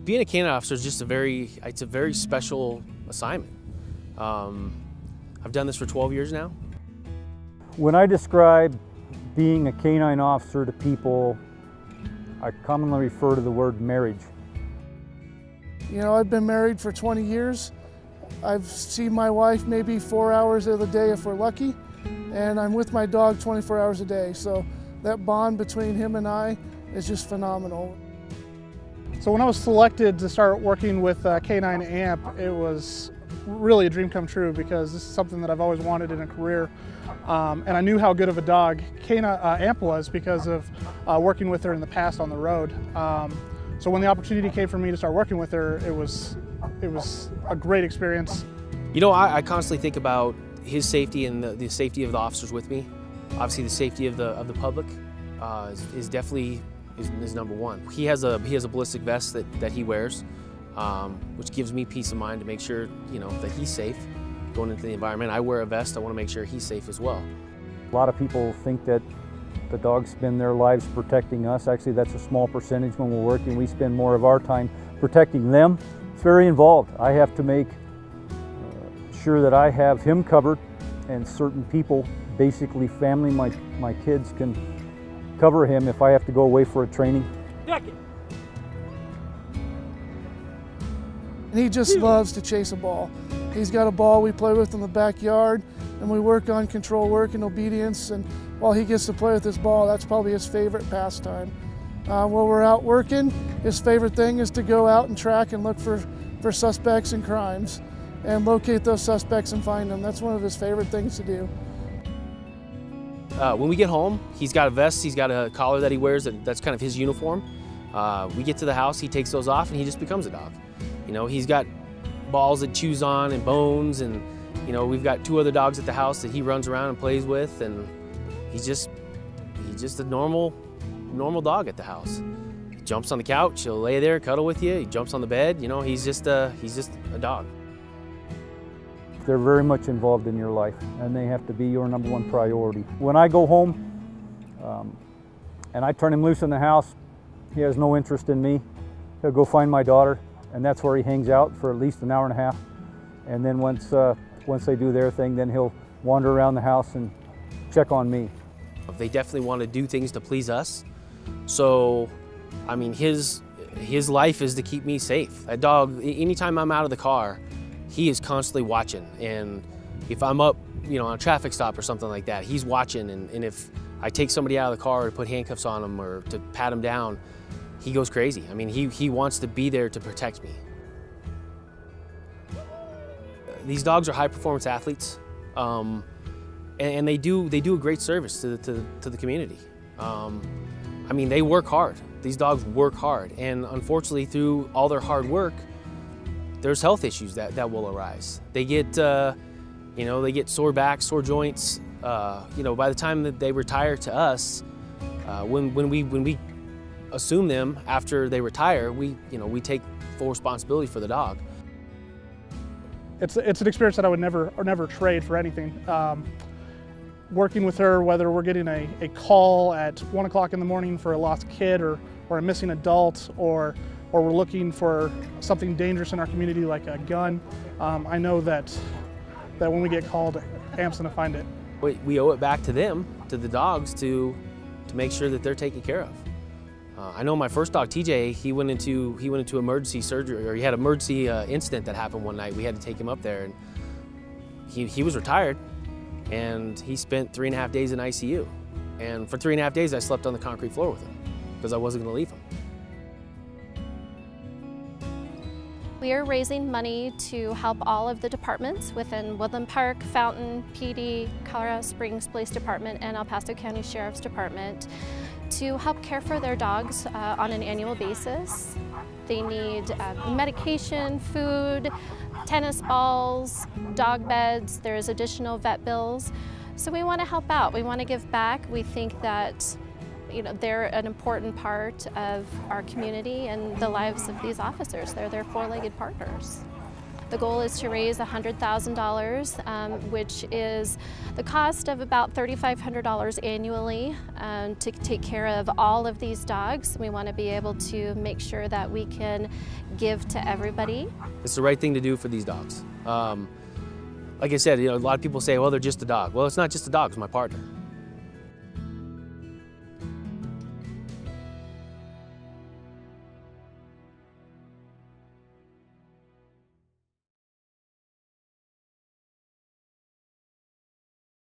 being a canine officer is just it's a very special assignment. I've done this for 12 years now. When I describe being a canine officer to people, I commonly refer to the word marriage. You know, I've been married for 20 years. I've seen my wife maybe 4 hours of the day if we're lucky, and I'm with my dog 24 hours a day. So that bond between him and I is just phenomenal. So when I was selected to start working with Canine Amp, it was really a dream come true because this is something that I've always wanted in a career. And I knew how good of a dog Amp was because of working with her in the past on the road. So when the opportunity came for me to start working with her, it was a great experience. You know, I constantly think about his safety and the safety of the officers with me. Obviously, the safety of the public is definitely number one. He has a ballistic vest that he wears, which gives me peace of mind to make sure that he's safe going into the environment. I wear a vest. I want to make sure he's safe as well. A lot of people think that the dogs spend their lives protecting us. Actually, that's a small percentage when we're working. We spend more of our time protecting them. It's very involved. I have to make sure that I have him covered, and certain people, basically family, my kids, can cover him if I have to go away for a training. And he just loves to chase a ball. He's got a ball we play with in the backyard, and we work on control work and obedience, and while he gets to play with his ball, that's probably his favorite pastime. While we're out working, his favorite thing is to go out and track and look for suspects and crimes and locate those suspects and find them. That's one of his favorite things to do. When we get home, he's got a vest, he's got a collar that he wears that's kind of his uniform. We get to the house, he takes those off, and he just becomes a dog. You know, he's got balls that chews on and bones, and we've got 2 other dogs at the house that he runs around and plays with, and he's just a normal dog at the house. He jumps on the couch, he'll lay there, cuddle with you. He jumps on the bed. He's just a dog. They're very much involved in your life, and they have to be your #1 priority. When I go home and I turn him loose in the house, he has no interest in me. He'll go find my daughter, and that's where he hangs out for at least an hour and a half. And then once they do their thing, then he'll wander around the house and check on me. They definitely want to do things to please us. So, I mean, his life is to keep me safe. That dog, anytime I'm out of the car, he is constantly watching. And if I'm up, on a traffic stop or something like that, he's watching. And if I take somebody out of the car to put handcuffs on him or to pat him down, he goes crazy. I mean, he wants to be there to protect me. These dogs are high-performance athletes, and they do a great service to the community. I mean, they work hard. These dogs work hard, and unfortunately, through all their hard work, there's health issues that will arise. They get, they get sore backs, sore joints. By the time that they retire to us, when we assume them after they retire, we take full responsibility for the dog. It's an experience that I would never trade for anything. Working with her, whether we're getting a call at 1 o'clock in the morning for a lost kid or a missing adult, or we're looking for something dangerous in our community like a gun, I know that when we get called, Amp's gonna find it. We owe it back to them, to the dogs, to make sure that they're taken care of. I know my first dog, TJ, he went into emergency surgery, or he had an emergency incident that happened one night. We had to take him up there, and he was retired, and he spent 3.5 days in ICU. And for 3.5 days, I slept on the concrete floor with him because I wasn't going to leave him. We are raising money to help all of the departments within Woodland Park, Fountain, PD, Colorado Springs Police Department, and El Paso County Sheriff's Department to help care for their dogs on an annual basis. They need medication, food, tennis balls, dog beds. There's additional vet bills. So we want to help out. We want to give back. We think that they're an important part of our community and the lives of these officers. They're their 4-legged partners. The goal is to raise $100,000, which is the cost of about $3,500 annually to take care of all of these dogs. We want to be able to make sure that we can give to everybody. It's the right thing to do for these dogs. Like I said, a lot of people say, well, they're just a dog. Well, it's not just a dog, it's my partner.